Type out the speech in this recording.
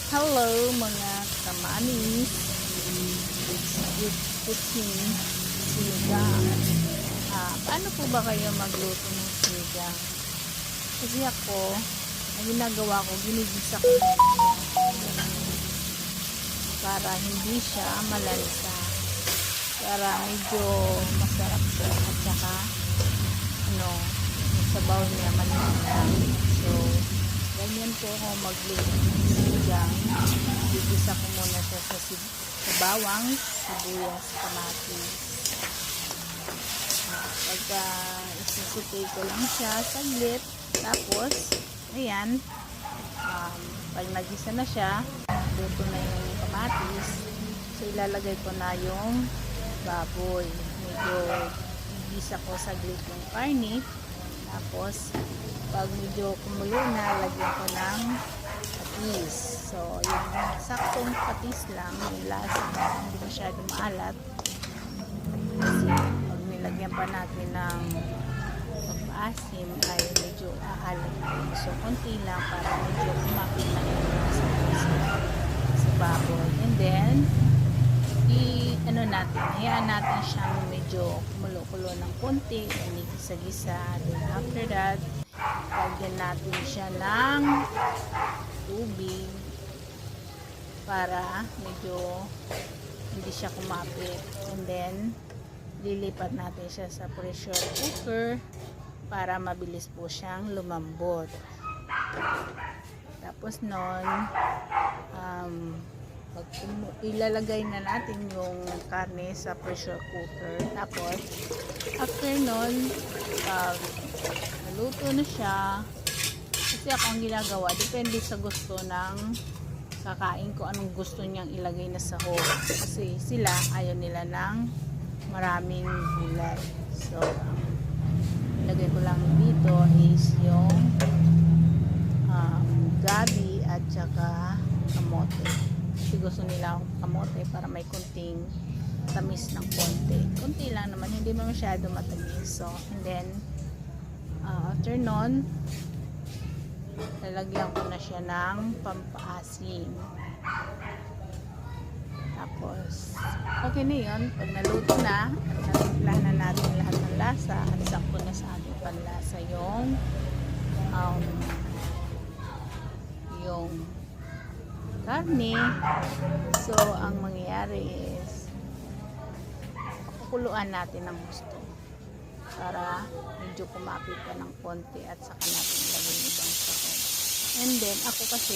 Hello mga kamanis. It's cooking sinigang. Paano po ba kayo magluto ng sinigang? Kasi ako, ang ginagawa ko, ginigisa ko para hindi siya malansa. Para medyo masarap siya at saka yung sabaw niya malansa. So, ganyan po ako magluto ng sinigang. Gigisa ko muna siya sa bawang, sibuyas, kamatis. Pagka isusutay ko lang siya saglit. Tapos, ayan, pag nagisa na siya, luto na yung kamatis. So, ilalagay ko na yung baboy. Medyo igisa ko saglit yung karne. Tapos, pag medyo kumulo na, lagyan ko ng patis. So, yung saktong patis lang, yung lasa, hindi masyadong maalat. Kasi, pag nilagyan pa natin ng pag-asim, ay medyo aalat. So, konti lang para medyo kumapit na yung lasa sa baboy. And then, hayaan natin siyang medyo kumulo-kulo ng konti, inigisa-gisa. Then after that, lagyan natin siya ng tubig para medyo hindi siya kumapit. And then, lilipat natin siya sa pressure cooker para mabilis po siyang lumambot. Tapos nun, ilalagay na natin yung karne sa pressure cooker. Tapos after nun, naluto na siya, kasi ako ang ginagawa, depende sa gusto ng kakain ko, anong gusto niyang ilagay na sahog. Kasi sila ayaw nila ng maraming gulay. So ilagay ko lang dito is yung gabi at saka kamote. Kasi gusto nila kamote para may kunting tamis ng konti. Kunti lang naman, hindi mo masyado matamis. So, and then, after nun, lalagyan ko na siya ng pampaasim. Tapos, okay na yun. Pag naluto na, natimplahan na natin lahat ng lasa at sakto na sa ating panlasa yung karne. So, ang mangyayari is kukuluan natin ng gusto para medyo kumapit pa ng konti at saka natin ilagay yung ibang sahog. And then, ako kasi